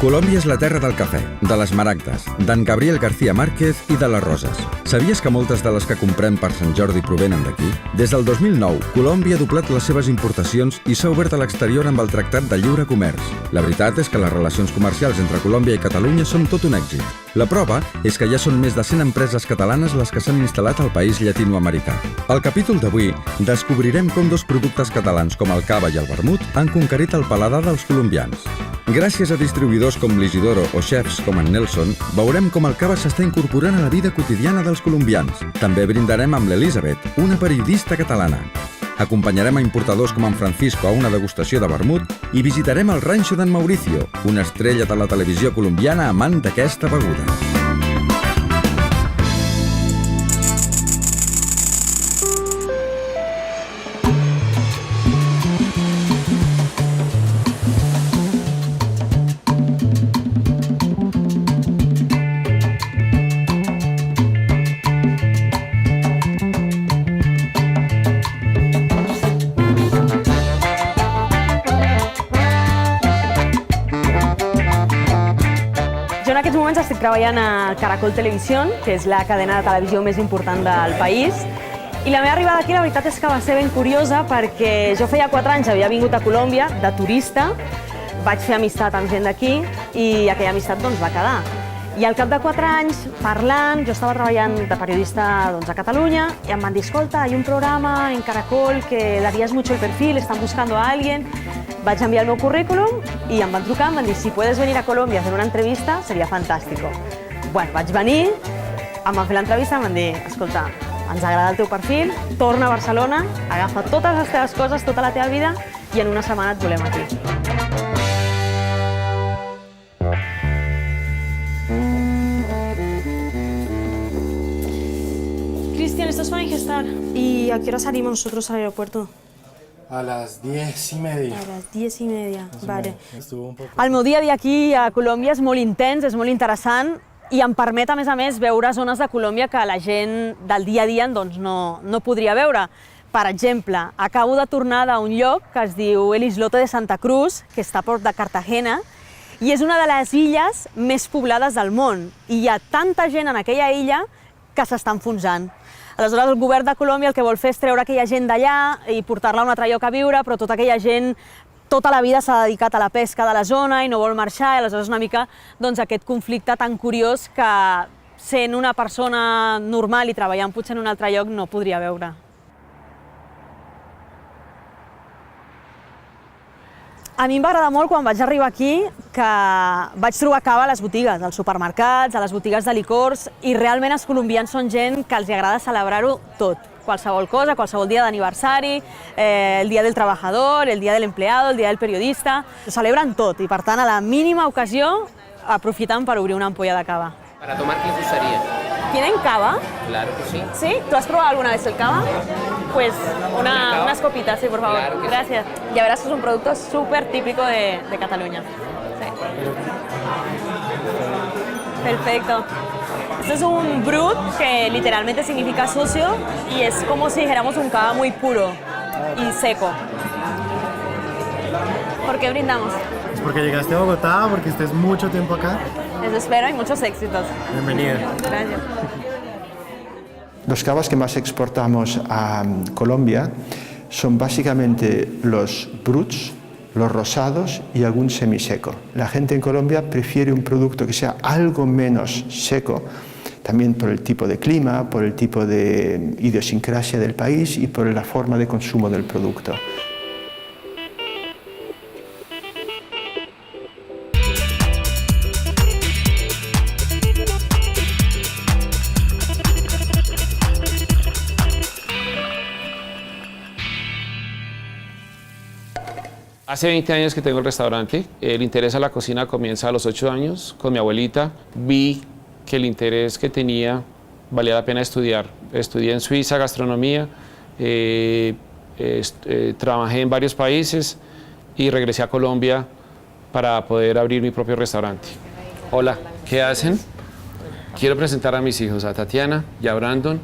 Colòmbia és la terra del cafè, de les maragdes, d'en Gabriel García Márquez i de les roses. Sabies que moltes de les que comprem per Sant Jordi provenen d'aquí? Des del 2009, Colòmbia ha doblat les seves importacions i s'ha obert a l'exterior amb el Tractat de Lliure Comerç. La veritat és que les relacions comercials entre Colòmbia i Catalunya són tot un èxit. La prova és que ja són més de 100 empreses catalanes les que s'han instal·lat al país llatinoamericà. Al capítol d'avui, descobrirem com dos productes catalans com el cava i el vermut han conquerit el paladar dels colombians. Gràcies a distribuïdors com l'Isidoro o xefs com en Nelson, veurem com el cava s'està incorporant a la vida quotidiana dels colombians. També brindarem amb l'Elisabet, una periodista catalana. Acompanyarem a importadors com en Francisco a una degustació de vermut i visitarem el ranxo d'en Mauricio, una estrella de la televisió colombiana amant d'aquesta beguda. Jo en aquests moments estic treballant a Caracol Televisión, que és la cadena de televisió més important del país. I la meva arribada aquí, la veritat és que va ser ben curiosa perquè jo feia 4 anys havia vingut a Colòmbia de turista, vaig fer amistat amb gent d'aquí i aquella amistat doncs, va quedar. I al cap de 4 anys, parlant, jo estava treballant de periodista a Catalunya i em van dir, escolta, hay un programa en Caracol que darías mucho el perfil, están buscando a alguien. Vaig enviar el meu currículum i em van trucar, em van dir, si puedes venir a Colòmbia a fer una entrevista, seria fantàstico. Bueno, vaig venir, em van fer l'entrevista, em van dir, escolta, ens agrada el teu perfil, torna a Barcelona, agafa totes les teves coses, tota la teva vida, i en una setmana et volem aquí. Cristian, ¿estás para engestar? ¿Y a qué hora salimos nosotros al aeropuerto? A las 10:30. A les 10:30, vale. El meu dia a dia aquí a Colòmbia és molt intens, és molt interessant i em permet, a més, veure zones de Colòmbia que la gent del dia a dia doncs, no podria veure. Per exemple, acabo de tornar d'un lloc que es diu el Islote de Santa Cruz, que està a prop de Cartagena, i és una de les illes més poblades del món. I hi ha tanta gent en aquella illa que s'està enfonsant. Aleshores, el govern de Colòmbia el que vol fer és treure aquella gent d'allà i portar-la a un altre lloc a viure, però tota aquella gent tota la vida s'ha dedicat a la pesca de la zona i no vol marxar, i aleshores és una mica aquest conflicte tan curiós que sent una persona normal i treballant potser en un altre lloc no podria veure. A mi em va agradar molt quan vaig arribar aquí que vaig trobar cava a les botigues, als supermercats, a les botigues de licors, i realment els colombians són gent que els agrada celebrar-ho tot. Qualsevol cosa, qualsevol dia d'aniversari, el dia del trabajador, el dia del empleado, el dia del periodista. Ho celebren tot i, per tant, a la mínima ocasió aprofiten per obrir una ampolla de cava. Para tomar, ¿qué les gustaría? ¿Tienen cava? Claro que sí. ¿Sí? ¿Tú has probado alguna vez el cava? Pues unas copitas, sí, por favor. Claro que sí. Gracias. Ya verás que es un producto súper típico de Cataluña. Sí. Perfecto. Este es un brut que literalmente significa sucio y es como si dijéramos un cava muy puro y seco. ¿Por qué brindamos? Es porque llegaste a Bogotá, porque estés mucho tiempo acá. Les espero y muchos éxitos. Bienvenida. Gracias. Los cavas que más exportamos a Colombia son básicamente los bruts, los rosados y algún semiseco. La gente en Colombia prefiere un producto que sea algo menos seco, también por el tipo de clima, por el tipo de idiosincrasia del país y por la forma de consumo del producto. Hace 20 años que tengo el restaurante. El interés a la cocina comienza a los 8 años. Con mi abuelita vi que el interés que tenía valía la pena estudiar. Estudié en Suiza gastronomía, trabajé en varios países y regresé a Colombia para poder abrir mi propio restaurante. Hola, ¿qué hacen? Quiero presentar a mis hijos, a Tatiana y a Brandon.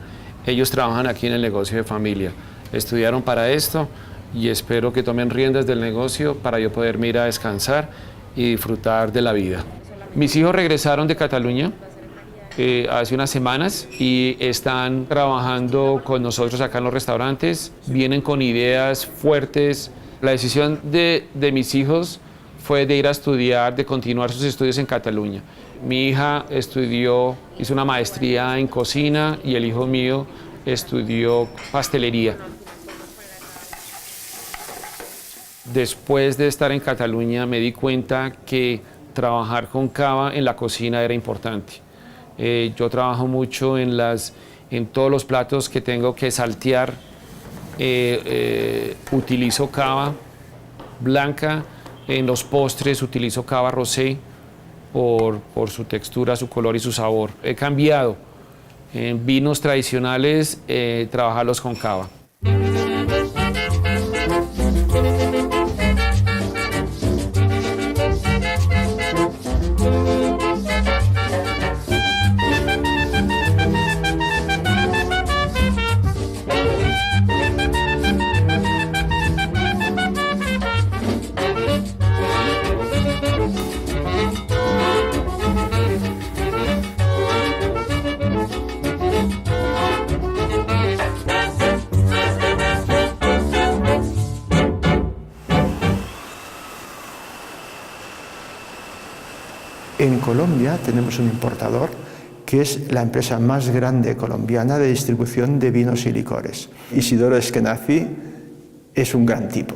Ellos trabajan aquí en el negocio de familia. Estudiaron para esto y espero que tomen riendas del negocio para yo poderme ir a descansar y disfrutar de la vida. Mis hijos regresaron de Cataluña hace unas semanas y están trabajando con nosotros acá en los restaurantes. Vienen con ideas fuertes. La decisión de mis hijos fue de ir a estudiar, de continuar sus estudios en Cataluña. Mi hija hizo una maestría en cocina y el hijo mío estudió pastelería. Después de estar en Cataluña me di cuenta que trabajar con cava en la cocina era importante. Yo trabajo mucho en todos los platos que tengo que saltear. Utilizo cava blanca, en los postres utilizo cava rosé por su textura, su color y su sabor. He cambiado. En vinos tradicionales, trabajarlos con cava. En Colombia tenemos un importador que es la empresa más grande colombiana de distribución de vinos y licores. Isidoro Eskenazi es un gran tipo.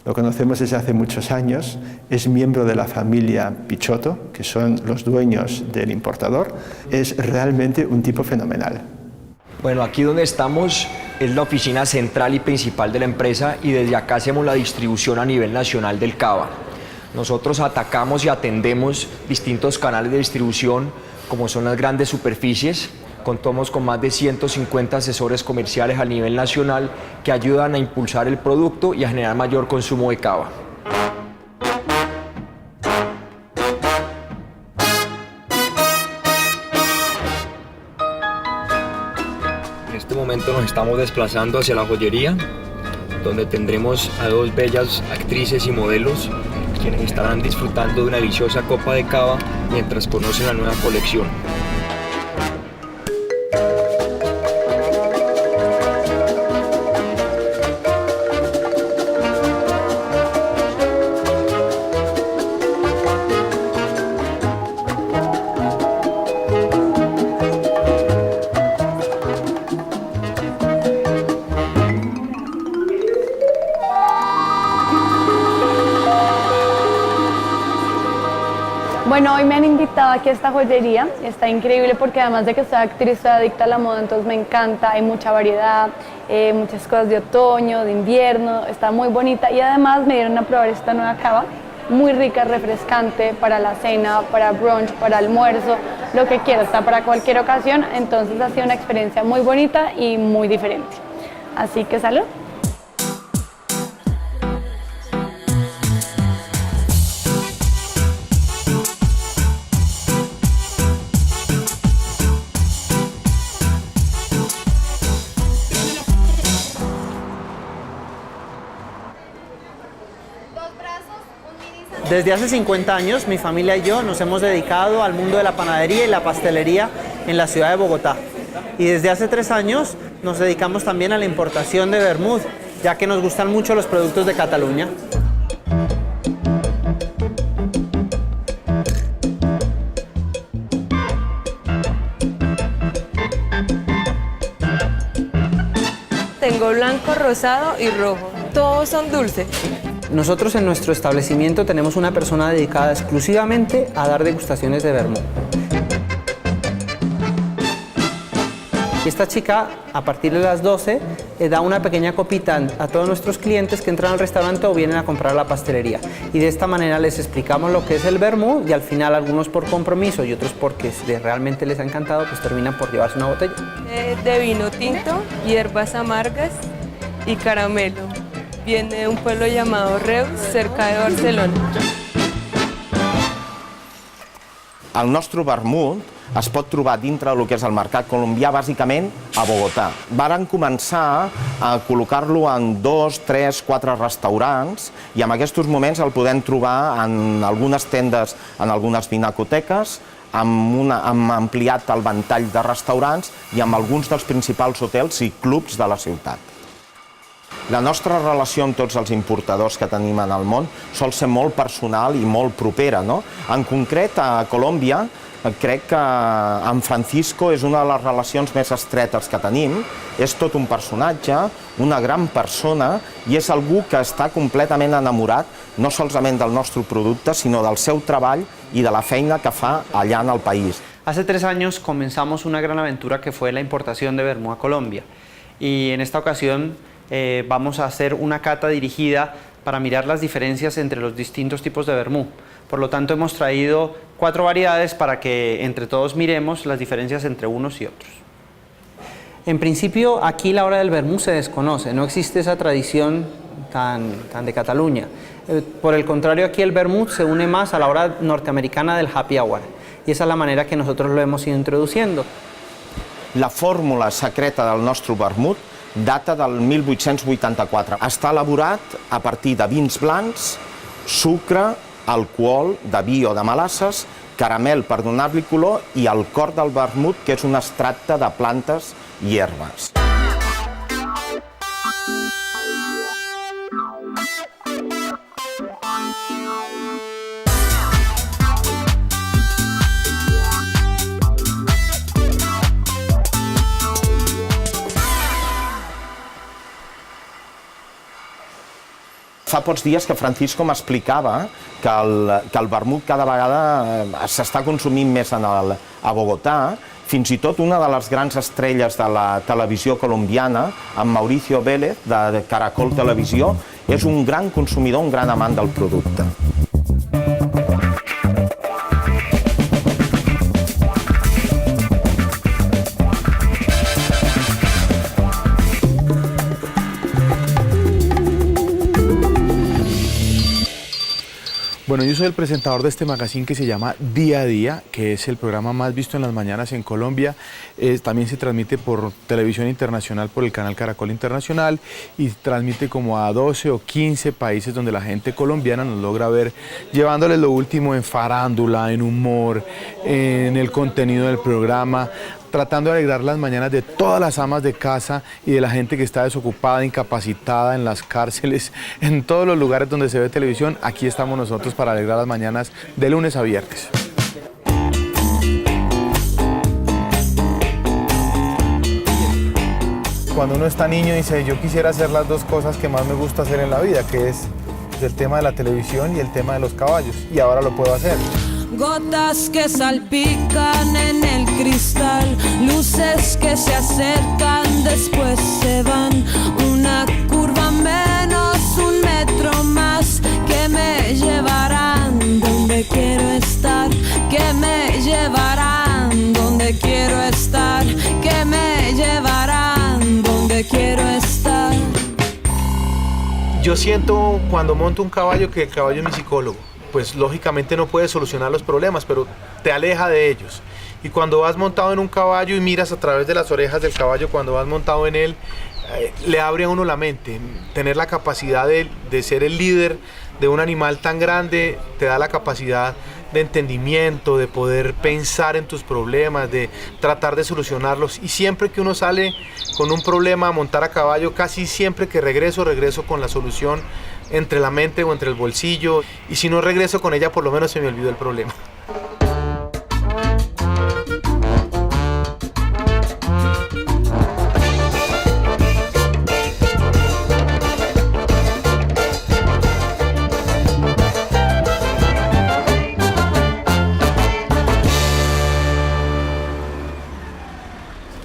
Lo conocemos desde hace muchos años, es miembro de la familia Pichotto, que son los dueños del importador. Es realmente un tipo fenomenal. Bueno, aquí donde estamos es la oficina central y principal de la empresa y desde acá hacemos la distribución a nivel nacional del cava. Nosotros atacamos y atendemos distintos canales de distribución, como son las grandes superficies. Contamos con más de 150 asesores comerciales a nivel nacional que ayudan a impulsar el producto y a generar mayor consumo de cava. En este momento nos estamos desplazando hacia la joyería, donde tendremos a dos bellas actrices y modelos quienes estarán disfrutando de una deliciosa copa de cava mientras conocen la nueva colección. Bueno, hoy me han invitado aquí a esta joyería, está increíble porque además de que soy actriz, soy adicta a la moda, entonces me encanta, hay mucha variedad, muchas cosas de otoño, de invierno, está muy bonita y además me dieron a probar esta nueva cava, muy rica, refrescante para la cena, para brunch, para almuerzo, lo que quiera, está para cualquier ocasión, entonces ha sido una experiencia muy bonita y muy diferente. Así que salud. Desde hace 50 años, mi familia y yo nos hemos dedicado al mundo de la panadería y la pastelería en la ciudad de Bogotá. Y desde hace 3 años nos dedicamos también a la importación de vermut, ya que nos gustan mucho los productos de Cataluña. Tengo blanco, rosado y rojo. Todos son dulces. Nosotros en nuestro establecimiento tenemos una persona dedicada exclusivamente a dar degustaciones de vermut. Y esta chica, a partir de las 12, da una pequeña copita a todos nuestros clientes que entran al restaurante o vienen a comprar a la pastelería. Y de esta manera les explicamos lo que es el vermut y al final algunos por compromiso y otros porque realmente les ha encantado, pues terminan por llevarse una botella. De vino tinto, hierbas amargas y caramelo. Viene de un pueblo llamado Reus, cerca de Barcelona. El nostre vermut es pot trobar dintre del que és el mercat colombià, bàsicament a Bogotà. Varen començar a col·locar-lo en 2, 3, 4 restaurants i en aquests moments el podem trobar en algunes tendes, en algunes vinacoteques, hem ampliat el ventall de restaurants i amb alguns dels principals hotels i clubs de la ciutat. La nostra relació amb tots els importadors que tenim en el món sol ser molt personal i molt propera. En concret, a Colòmbia, crec que en Francisco és una de les relacions més estretes que tenim. És tot un personatge, una gran persona, i és algú que està completament enamorat no solament del nostre producte, sinó del seu treball y de la feina que fa allá en el país. Hace 3 años comenzamos una gran aventura que fue la importación de vermú a Colombia, y en esta ocasión vamos a hacer una cata dirigida para mirar las diferencias entre los distintos tipos de vermú. Por lo tanto, hemos traído 4 variedades para que entre todos miremos las diferencias entre unos y otros. En principio, aquí la hora del vermú se desconoce, no existe esa tradición tan de Cataluña. Por el contrario, aquí el vermut se une más a la hora norteamericana del happy hour, y esa es la manera que nosotros lo hemos ido introduciendo. La fórmula secreta del nostre vermut data del 1884. Està elaborat a partir de vins blancs, sucre, alcohol, de vi o de melasses, caramel per donar-li color i el cor del vermut, que és un extracte de plantes i herbes. Fa pocs dies que Francisco m'explicava que el vermut cada vegada s'està consumint més a Bogotà. Fins i tot una de les grans estrelles de la televisió colombiana, en Mauricio Vélez, de Caracol Televisió, és un gran consumidor, un gran amant del producte. Bueno, yo soy el presentador de este magazine que se llama Día a Día, que es el programa más visto en las mañanas en Colombia. También se transmite por televisión internacional, por el canal Caracol Internacional, y transmite como a 12 o 15 países donde la gente colombiana nos logra ver, llevándoles lo último en farándula, en humor, en el contenido del programa, tratando de alegrar las mañanas de todas las amas de casa y de la gente que está desocupada, incapacitada, en las cárceles, en todos los lugares donde se ve televisión. Aquí estamos nosotros para alegrar las mañanas de lunes a viernes. Cuando uno está niño dice, yo quisiera hacer las 2 cosas que más me gusta hacer en la vida, que es el tema de la televisión y el tema de los caballos, y ahora lo puedo hacer. Gotas que salpican en el cristal, luces que se acercan, después se van. Una curva menos, 1 metro más, que me llevarán donde quiero estar, que me llevarán donde quiero estar, que me llevarán donde quiero estar. Yo siento cuando monto un caballo que el caballo es mi psicólogo. Pues lógicamente no puede solucionar los problemas, pero te aleja de ellos. Y cuando vas montado en un caballo y miras a través de las orejas del caballo, cuando vas montado en él, le abre a uno la mente. Tener la capacidad de ser el líder de un animal tan grande te da la capacidad de entendimiento, de poder pensar en tus problemas, de tratar de solucionarlos. Y siempre que uno sale con un problema a montar a caballo, casi siempre que regreso con la solución entre la mente o entre el bolsillo, y si no regreso con ella, por lo menos se me olvidó el problema.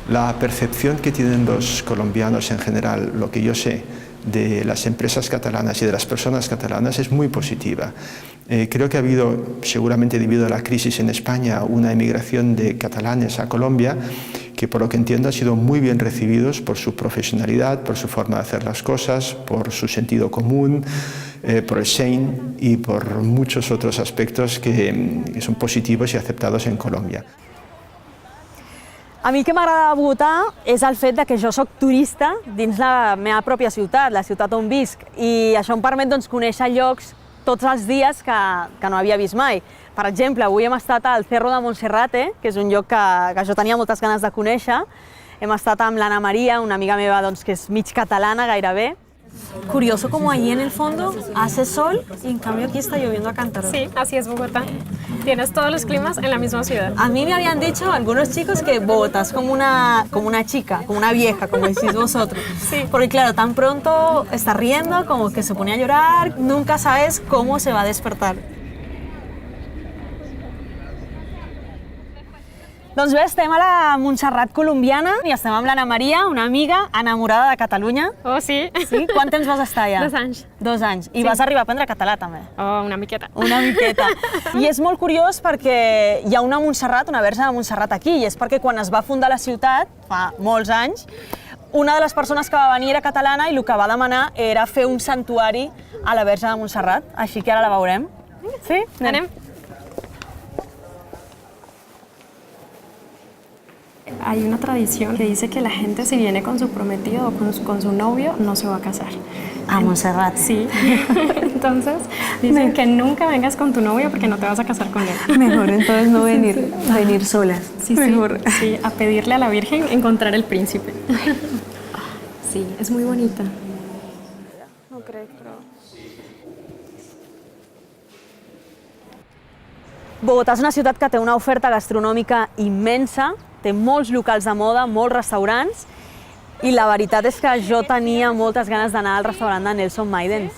La percepción que tienen los colombianos en general, lo que yo sé, de las empresas catalanas y de las personas catalanas es muy positiva. Creo que ha habido, seguramente debido a la crisis en España, una emigración de catalanes a Colombia que, por lo que entiendo, han sido muy bien recibidos por su profesionalidad, por su forma de hacer las cosas, por su sentido común. por el Shein y por muchos otros aspectos que son positivos y aceptados en Colombia. A mi el que m'agrada de Bogotà és el fet que jo soc turista dins la meva pròpia ciutat, la ciutat on visc, i això em permet conèixer llocs tots els dies que no havia vist mai. Per exemple, avui hem estat al Cerro de Monserrate, que és un lloc que jo tenia moltes ganes de conèixer. Hem estat amb l'Anna Maria, una amiga meva que és mig catalana gairebé. Curioso como allí en el fondo hace sol y en cambio aquí está lloviendo a cántaros. Sí, así es Bogotá. Tienes todos los climas en la misma ciudad. A mí me habían dicho algunos chicos que Bogotá es como una chica, como una vieja, como decís vosotros. Sí. Porque claro, tan pronto está riendo, como que se pone a llorar, nunca sabes cómo se va a despertar. Doncs bé, estem a la Montserrat colombiana i estem amb l'Anna Maria, una amiga enamorada de Catalunya. Oh, sí. Sí? Quant temps vas estar allà? 2 anys. 2 anys. I Sí. vas arribar a aprendre català també? Oh, una miqueta. Una miqueta. I és molt curiós perquè hi ha una Montserrat, una verge de Montserrat aquí, i és perquè quan es va fundar la ciutat, fa molts anys, una de les persones que va venir era catalana i el que va demanar era fer un santuari a la verge de Montserrat, així que ara la veurem. Sí? Anem. Hay una tradición que dice que la gente si viene con su prometido o con su novio no se va a casar. A Montserrat. Sí. Entonces dicen que nunca vengas con tu novio porque no te vas a casar con él. Mejor entonces no venir solas. Sí, Mejor. Sí, a pedirle a la Virgen encontrar el príncipe. Sí, es muy bonita. No crec, però... Bogotà és una ciutat que té una oferta gastronòmica immensa, té molts locals de moda, molts restaurants, i la veritat és que jo tenia moltes ganes d'anar al restaurant de Nelson Maidens.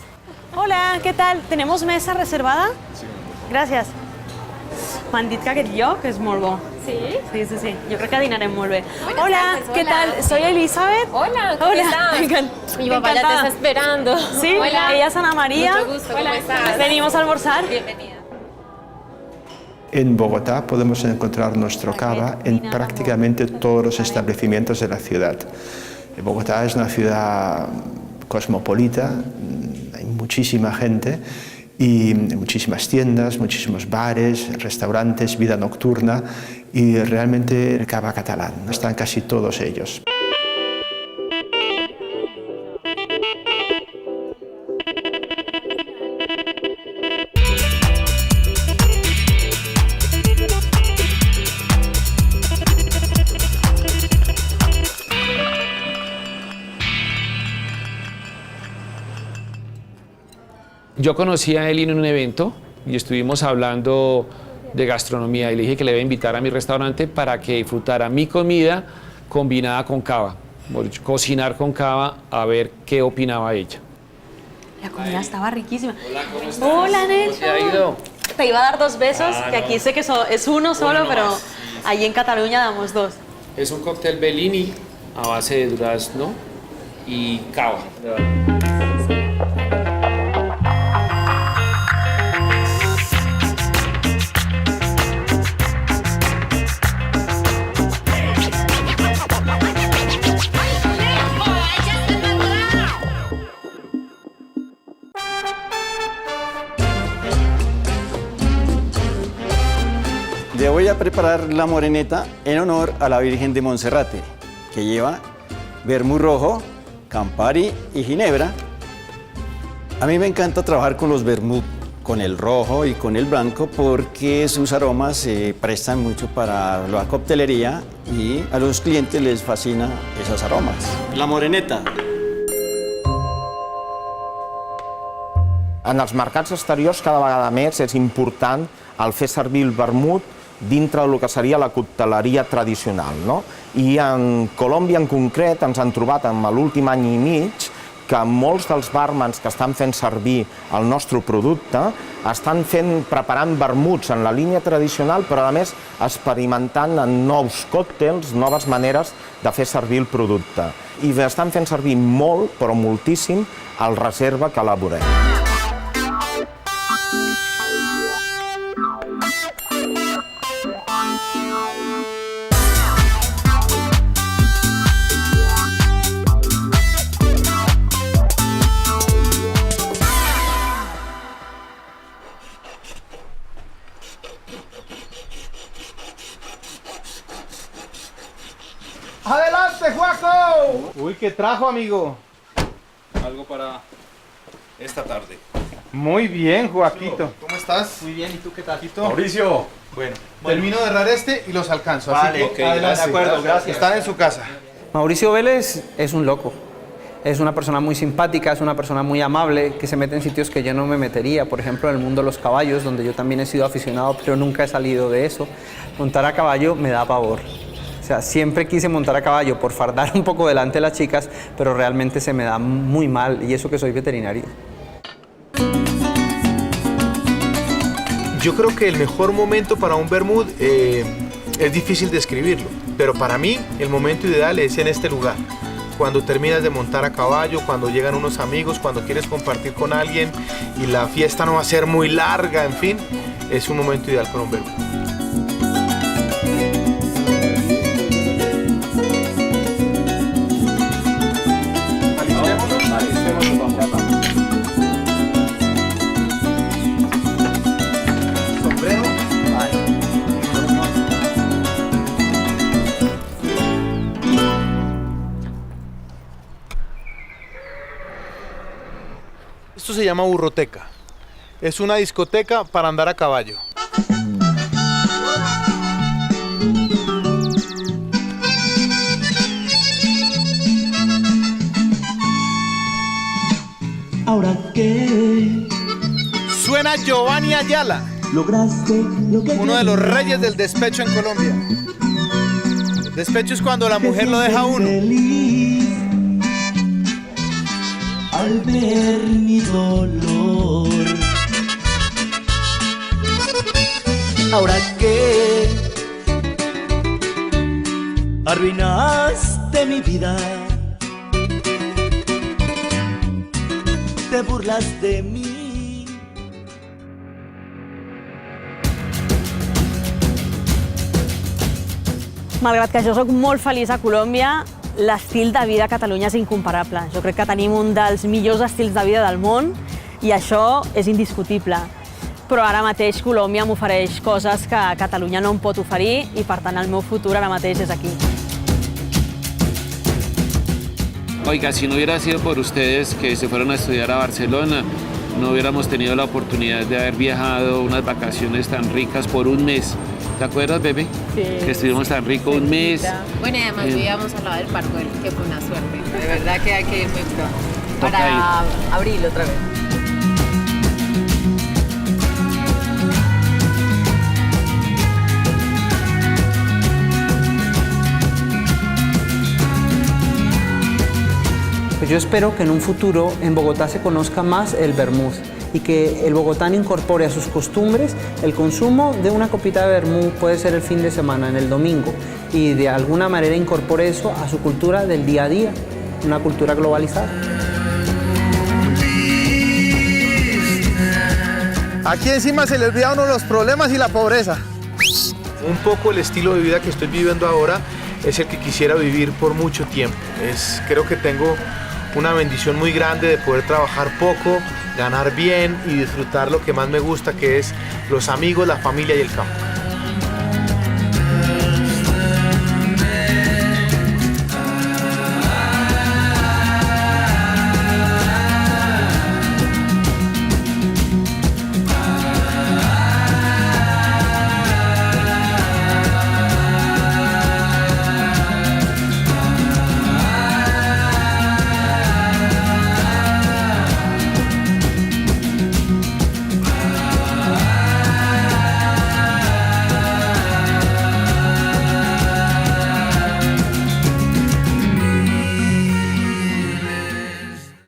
Hola, ¿qué tal? ¿Tenemos mesa reservada? Sí. Gràcies. M'han dit que aquest lloc és molt bo. Sí? Sí, sí, sí. Jo crec que dinarem molt bé. Hola, ¿qué tal? Soy Elizabeth. Hola, ¿cómo estás? Mi papá ya te está esperando. Sí, Hola. Ella es Ana María. Mucho gusto, ¿cómo estás? Venimos a almorzar. Bienvenida. En Bogotá podemos encontrar nuestro cava en prácticamente todos los establecimientos de la ciudad. Bogotá es una ciudad cosmopolita, hay muchísima gente y muchísimas tiendas, muchísimos bares, restaurantes, vida nocturna y realmente el cava catalán, están casi todos ellos. Yo conocí a él en un evento y estuvimos hablando de gastronomía y le dije que le iba a invitar a mi restaurante para que disfrutara mi comida combinada con cava, cocinar con cava a ver qué opinaba ella. La comida estaba riquísima. Hola, ¿cómo estás? Hola, Nelson. ¿Cómo te ha ido? Te iba a dar 2 besos, que no. aquí sé que es uno solo, Uno pero más, sí. allí en Cataluña damos 2. Es un cóctel Bellini a base de durazno y cava. Le voy a preparar la moreneta en honor a la Virgen de Monserrate, que lleva vermut rojo, Campari y ginebra. A mí me encanta trabajar con los vermut, con el rojo y con el blanco, porque sus aromas se prestan mucho para la coctelería y a los clientes les fascina esos aromas. La moreneta. En els mercats exteriors cada vegada més és important el fer servir el vermut dintre del que seria la cocteleria tradicional, no? I en Colòmbia en concret ens han trobat en l'últim any i mig que molts dels bàrmans que estan fent servir el nostre producte estan preparant vermuts en la línia tradicional, però a més experimentant en nous còctels, noves maneres de fer servir el producte. I estan fent servir molt, però moltíssim, el reserva que elaborem. usted, Juaco? Uy, ¿qué trajo, amigo? Algo para esta tarde. Muy bien, Joaquito. ¿Cómo estás? Muy bien, ¿y tú qué tal? Mauricio. Bueno, termino de errar este y los alcanzo. Vale, así que ok, adelante. de acuerdo, gracias. Están en su casa. Mauricio Vélez es un loco. Es una persona muy simpática, es una persona muy amable, que se mete en sitios que yo no me metería. Por ejemplo, en el mundo de los caballos, donde yo también he sido aficionado, pero nunca he salido de eso. Montar a caballo me da pavor. O sea, siempre quise montar a caballo por fardar un poco delante de las chicas, pero realmente se me da muy mal, y eso que soy veterinario. Yo creo que el mejor momento para un vermut es difícil describirlo, pero para mí el momento ideal es en este lugar. Cuando terminas de montar a caballo, cuando llegan unos amigos, cuando quieres compartir con alguien y la fiesta no va a ser muy larga, en fin, es un momento ideal para un vermut. Esto se llama burroteca. Es una discoteca para andar a caballo. Ahora que Suena Giovanni Ayala, lograste lo que uno de los reyes del despecho en Colombia. Despecho es cuando la mujer lo deja a uno. Al ver mi dolor. Ahora que arruinaste mi vida, te burlas de mí. Malgrat que jo soc molt feliç a Colòmbia, l'estil de vida a Catalunya és incomparable. Jo crec que tenim un dels millors estils de vida del món i això és indiscutible. Però ara mateix Colòmbia m'ofereix coses que Catalunya no em pot oferir i, per tant, el meu futur ara mateix és aquí. Oiga, si no hubiera sido por ustedes que se fueron a estudiar a Barcelona, no hubiéramos tenido la oportunidad de haber viajado unas vacaciones tan ricas por un mes. ¿Te acuerdas, bebé? Sí. Que estuvimos tan rico un mes. Bueno, y además vivíamos al lado del Parque, que fue una suerte. De verdad que hay que ir muy pronto. Para abril otra vez. Pues yo espero que en un futuro en Bogotá se conozca más el vermut y que el bogotano incorpore a sus costumbres el consumo de una copita de vermut, puede ser el fin de semana, en el domingo, y de alguna manera incorpore eso a su cultura del día a día, una cultura globalizada. Aquí encima se le olvida a uno los problemas y la pobreza. Un poco el estilo de vida que estoy viviendo ahora es el que quisiera vivir por mucho tiempo. Creo que tengo una bendición muy grande de poder trabajar poco, ganar bien y disfrutar lo que más me gusta, que es los amigos, la familia y el campo.